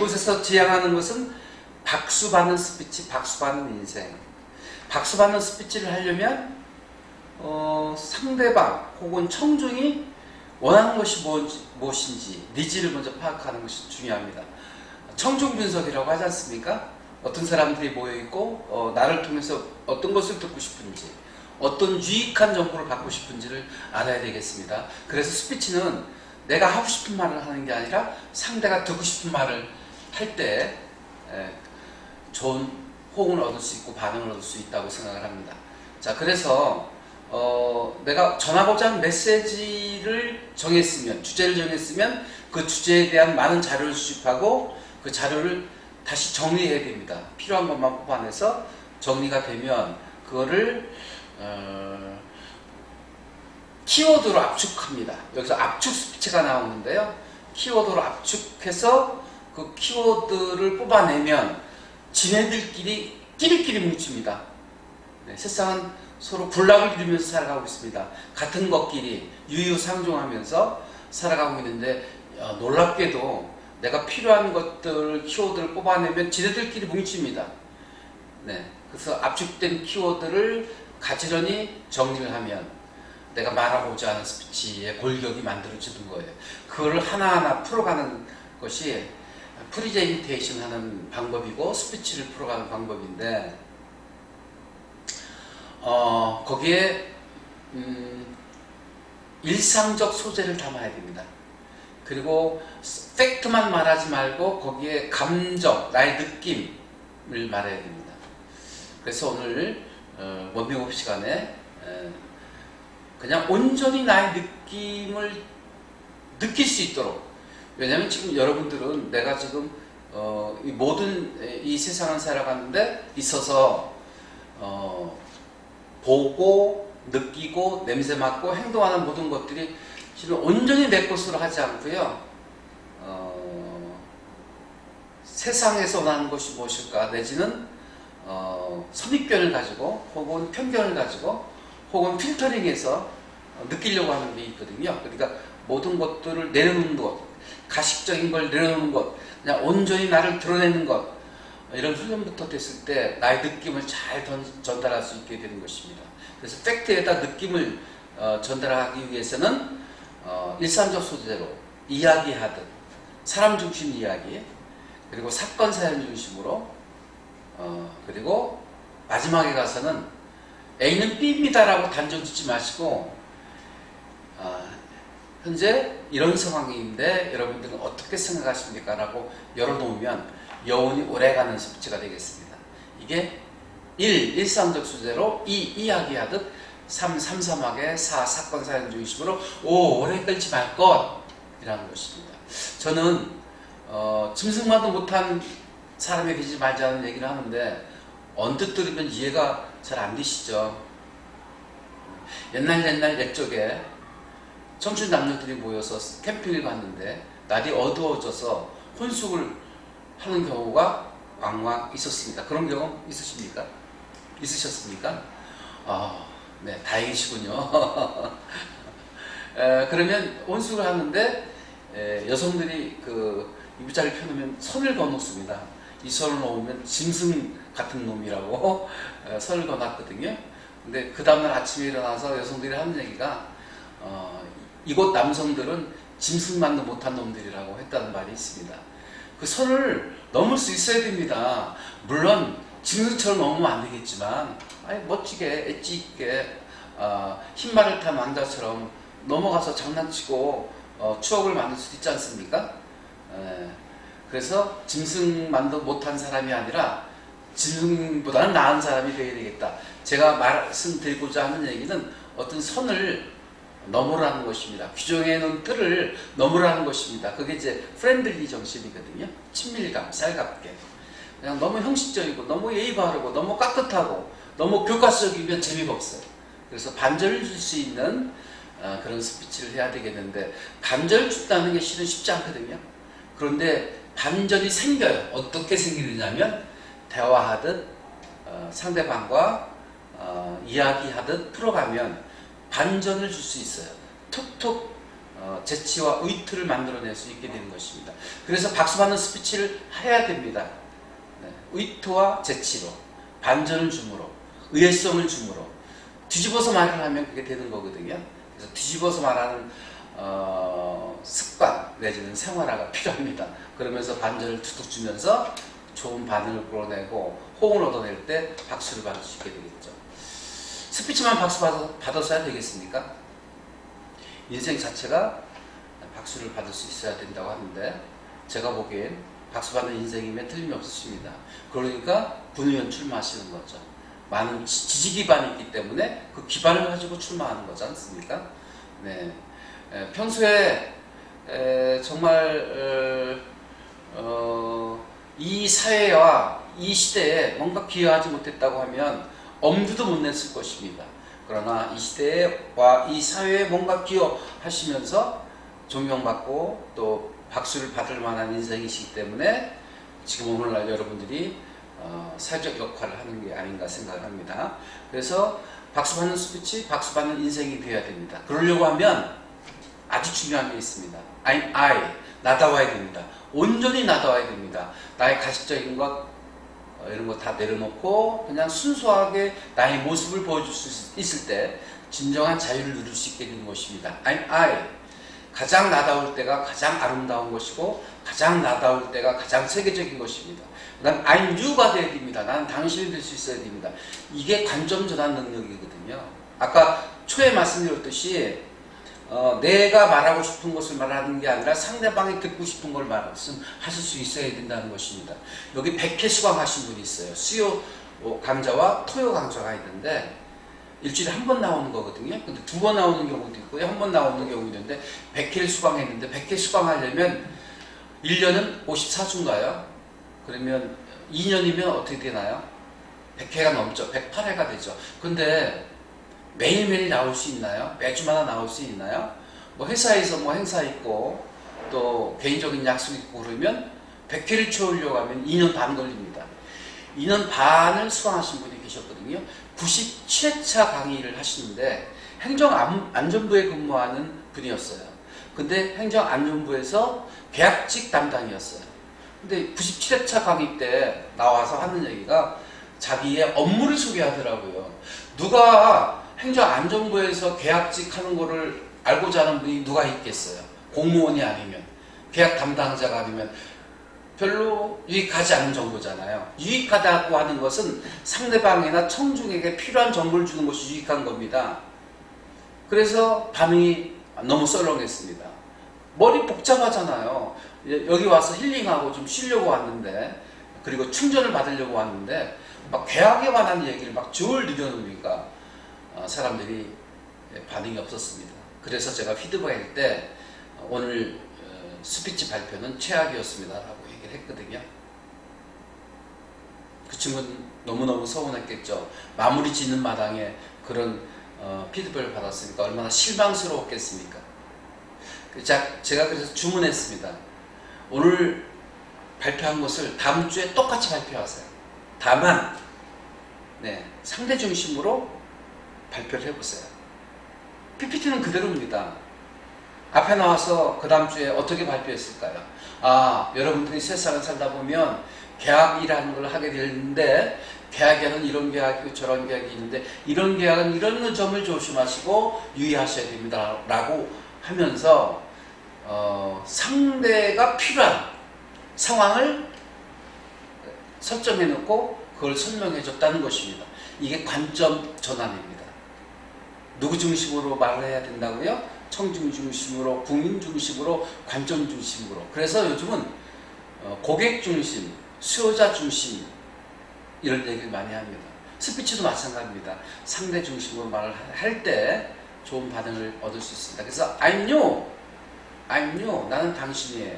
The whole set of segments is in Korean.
이곳에서 지향하는 것은 박수 받는 스피치, 박수 받는 인생. 박수 받는 스피치를 하려면 상대방 혹은 청중이 원하는 것이 무엇인지 니즈를 먼저 파악하는 것이 중요합니다. 청중 분석이라고 하지 않습니까? 어떤 사람들이 모여있고 나를 통해서 어떤 것을 듣고 싶은지, 어떤 유익한 정보를 받고 싶은지를 알아야 되겠습니다. 그래서 스피치는 내가 하고 싶은 말을 하는 게 아니라 상대가 듣고 싶은 말을 할 때 좋은 호응을 얻을 수 있고 반응을 얻을 수 있다고 생각을 합니다. 자, 그래서 내가 전하고자 하는 메시지를 정했으면, 주제를 정했으면 그 주제에 대한 많은 자료를 수집하고 그 자료를 다시 정리해야 됩니다. 필요한 것만 뽑아내서 정리가 되면 그거를 키워드로 압축합니다. 여기서 압축 스피치가 나오는데요. 키워드로 압축해서 그 키워드를 뽑아내면 지네들끼리 끼리끼리 뭉칩니다. 네, 세상은 서로 군락을 이루면서 살아가고 있습니다. 같은 것끼리 유유상종하면서 살아가고 있는데 놀랍게도 내가 필요한 것들 키워드를 뽑아내면 지네들끼리 뭉칩니다. 네, 그래서 압축된 키워드를 가지런히 정리를 하면 내가 말하고자 하는 스피치의 골격이 만들어지는 거예요. 그걸 하나하나 풀어가는 것이 프리젠테이션 하는 방법이고 스피치를 풀어가는 방법인데 거기에 일상적 소재를 담아야 됩니다. 그리고 팩트만 말하지 말고 거기에 감정, 나의 느낌을 말해야 됩니다. 그래서 오늘 원밍업 시간에 그냥 온전히 나의 느낌을 느낄 수 있도록, 왜냐하면 지금 여러분들은 내가 지금 이 모든 이 세상을 살아가는데 있어서 보고 느끼고 냄새 맡고 행동하는 모든 것들이 실은 온전히 내 것으로 하지 않고요, 세상에서 원하는 것이 무엇일까, 내지는 선입견을 가지고 혹은 편견을 가지고 혹은 필터링해서 느끼려고 하는 게 있거든요. 그러니까 모든 것들을 내려놓는 것, 가식적인 걸 내려놓는 것, 그냥 온전히 나를 드러내는 것, 이런 훈련부터 됐을 때 나의 느낌을 잘 전달할 수 있게 되는 것입니다. 그래서 팩트에다 느낌을 전달하기 위해서는 일상적 소재로 이야기하듯 사람 중심 이야기, 그리고 사건 사연 중심으로, 그리고 마지막에 가서는 A는 B입니다라고 단정 짓지 마시고 현재 이런 상황인데 여러분들은 어떻게 생각하십니까? 라고 열어놓으면 여운이 오래가는 스피치가 되겠습니다. 이게 1. 일상적 소재로 2. 이야기하듯 3. 삼삼하게 4. 사건 사연 중심으로 5. 오래 끌지 말 것 이라는 것입니다. 저는 짐승만도 못한 사람이 되지 말자는 얘기를 하는데 언뜻 들으면 이해가 잘 안 되시죠? 옛날 옛적에 청춘 남녀들이 모여서 캠핑을 갔는데 날이 어두워져서 혼숙을 하는 경우가 왕왕 있었습니다. 그런 경험 있으십니까? 있으셨습니까? 네, 다행이시군요. 그러면 혼숙을 하는데 여성들이 그 이부자리를 펴놓으면 선을 그어놓습니다. 이 선을 놓으면 짐승 같은 놈이라고 선을 그어놨거든요. 근데 그 다음날 아침에 일어나서 여성들이 하는 얘기가 이곳 남성들은 짐승만도 못한 놈들이라고 했다는 말이 있습니다. 그 선을 넘을 수 있어야 됩니다. 물론 짐승처럼 넘으면 안 되겠지만 멋지게 엣지 있게 흰말을 탄 왕자처럼 넘어가서 장난치고 추억을 만들 수도 있지 않습니까? 그래서 짐승만도 못한 사람이 아니라 짐승보다는 나은 사람이 되어야 되겠다. 제가 말씀드리고자 하는 얘기는 어떤 선을 넘으라는 것입니다. 규정해 놓은 뜰을 넘으라는 것입니다. 그게 이제 프렌들리 정신이거든요. 친밀감, 살갑게. 그냥 너무 형식적이고 너무 예의 바르고 너무 깍듯하고 너무 교과서적이면 재미가 없어요. 그래서 반전을 줄 수 있는 그런 스피치를 해야 되겠는데 반전을 준다는 게 실은 쉽지 않거든요. 그런데 반전이 생겨요. 어떻게 생기느냐면 대화하듯 상대방과 이야기하듯 풀어가면 반전을 줄 수 있어요. 툭툭 재치와 의투를 만들어낼 수 있게 되는 것입니다. 그래서 박수받는 스피치를 해야 됩니다. 네, 의투와 재치로, 반전을 줌으로, 의외성을 줌으로 뒤집어서 말을 하면 그게 되는 거거든요. 그래서 뒤집어서 말하는 습관 내지는 생활화가 필요합니다. 그러면서 반전을 툭툭 주면서 좋은 반응을 끌어내고 호응을 얻어낼 때 박수를 받을 수 있게 되겠죠. 스피치만 박수 받았어야 되겠습니까? 인생 자체가 박수를 받을 수 있어야 된다고 하는데 제가 보기엔 박수 받는 인생이면 틀림이 없으십니다. 그러니까 군의원 출마하시는 거죠. 많은 지지 기반이 있기 때문에 그 기반을 가지고 출마하는 거지 않습니까? 네. 평소에 정말 이 사회와 이 시대에 뭔가 기여하지 못했다고 하면 엄두도 못 냈을 것입니다. 그러나 이 시대와 이 사회에 뭔가 기여하시면서 존경받고 또 박수를 받을 만한 인생이시기 때문에 지금 오늘날 여러분들이 사회적 역할을 하는 게 아닌가 생각을 합니다. 그래서 박수받는 스피치, 박수받는 인생이 되어야 됩니다. 그러려고 하면 아주 중요한 게 있습니다. I'm I, 나다워야 됩니다. 온전히 나다워야 됩니다. 나의 가식적인 것 이런 거 다 내려놓고 그냥 순수하게 나의 모습을 보여줄 수 있을 때 진정한 자유를 누릴 수 있게 되는 것입니다. I'm I, 가장 나다울 때가 가장 아름다운 것이고 가장 나다울 때가 가장 세계적인 것입니다. 그 다음 I'm you가 되어야 됩니다. 나는 당신이 될 수 있어야 됩니다. 이게 관점 전환 능력이거든요. 아까 초에 말씀드렸듯이 내가 말하고 싶은 것을 말하는 게 아니라 상대방이 듣고 싶은 걸 말씀하실 수 있어야 된다는 것입니다. 여기 100회 수강하신 분이 있어요. 수요 강좌와 토요 강좌가 있는데 일주일에 한 번 나오는 거거든요. 근데 2번 나오는 경우도 있고요. 한 번 나오는 경우도 있는데 100회를 수강했는데 100회 수강하려면 1년은 54주인가요? 그러면 2년이면 어떻게 되나요? 100회가 넘죠. 108회가 되죠. 근데 매일매일 나올 수 있나요? 매주마다 나올 수 있나요? 뭐 회사에서 뭐 행사 있고 또 개인적인 약속 있고 그러면 100회를 채우려고 하면 2년 반 걸립니다. 2년 반을 수강하신 분이 계셨거든요. 97회차 강의를 하시는데 행정안전부에 근무하는 분이었어요. 근데 행정안전부에서 계약직 담당이었어요. 근데 97회차 강의 때 나와서 하는 얘기가 자기의 업무를 소개하더라고요. 누가 행정안전부에서 계약직 하는 거를 알고자 하는 분이 누가 있겠어요? 공무원이 아니면, 계약 담당자가 아니면 별로 유익하지 않은 정보잖아요. 유익하다고 하는 것은 상대방이나 청중에게 필요한 정보를 주는 것이 유익한 겁니다. 그래서 반응이 너무 썰렁했습니다. 머리 복잡하잖아요. 여기 와서 힐링하고 좀 쉬려고 왔는데, 그리고 충전을 받으려고 왔는데 막 계약에 관한 얘기를 막 줄 늘여놓으니까 사람들이 반응이 없었습니다. 그래서 제가 피드백할 때 오늘 스피치 발표는 최악이었습니다 라고 얘기를 했거든요. 그 친구는 너무너무 서운했겠죠. 마무리 짓는 마당에 그런 피드백을 받았으니까 얼마나 실망스러웠겠습니까. 제가 그래서 주문했습니다. 오늘 발표한 것을 다음 주에 똑같이 발표하세요. 다만 상대 중심으로 발표를 해보세요. PPT는 그대로입니다. 앞에 나와서 그 다음 주에 어떻게 발표했을까요? 여러분들이 세상을 살다 보면 계약이라는 걸 하게 되는데 계약에는 이런 계약이고 저런 계약이 있는데 이런 계약은 이런 점을 조심하시고 유의하셔야 됩니다 라고 하면서 상대가 필요한 상황을 설정해 놓고 그걸 설명해 줬다는 것입니다. 이게 관점 전환입니다. 누구 중심으로 말을 해야 된다고요? 청중 중심으로, 국민 중심으로, 관점 중심으로. 그래서 요즘은 고객 중심, 수요자 중심 이런 얘기를 많이 합니다. 스피치도 마찬가지입니다. 상대 중심으로 말을 할 때 좋은 반응을 얻을 수 있습니다. 그래서 I'm you, 나는 당신이에요.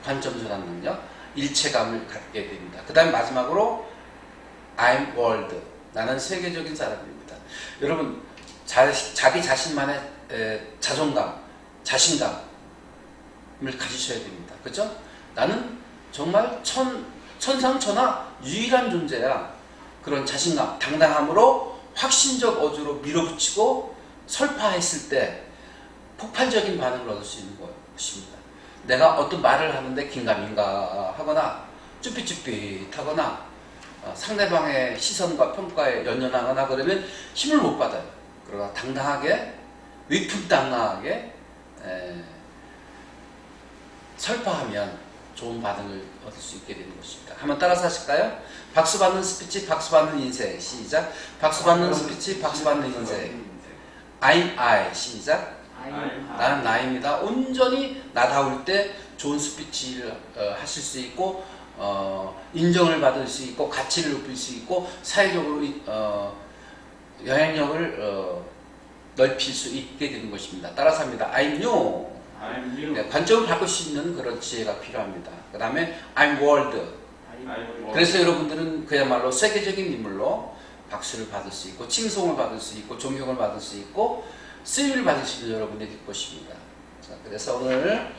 관점 전환 능력, 일체감을 갖게 됩니다. 그 다음 마지막으로 I'm world, 나는 세계적인 사람입니다. 여러분 자기 자신만의 자존감, 자신감을 가지셔야 됩니다. 그죠? 나는 정말 천상천하 유일한 존재야. 그런 자신감, 당당함으로 확신적 어조로 밀어붙이고 설파했을 때 폭발적인 반응을 얻을 수 있는 것입니다. 내가 어떤 말을 하는데 긴가민가 하거나 쭈삣쭈삣하거나 상대방의 시선과 평가에 연연하거나 그러면 힘을 못 받아요. 그러나 당당하게 위풍당당하게 설파하면 좋은 반응을 얻을 수 있게 되는 것입니다. 한번 따라서 하실까요? 박수 받는 스피치, 박수 받는 인생. 시작. 박수 받는 스피치, 박수 받는 인생. I'm I. 시작. 나는 나입니다. 온전히 나다울 때 좋은 스피치를 하실 수 있고 인정을 받을 수 있고 가치를 높일 수 있고 사회적으로 영향력을 넓힐 수 있게 되는 것입니다. 따라서 합니다. I'm new. 네, 관점을 바꿀 수 있는 그런 지혜가 필요합니다. 그 다음에 I'm world. 그래서 여러분들은 그야말로 세계적인 인물로 박수를 받을 수 있고 칭송을 받을 수 있고 존경을 받을 수 있고 쓰임을 받을 수 있는 여러분이 될 것입니다. 자, 그래서 오늘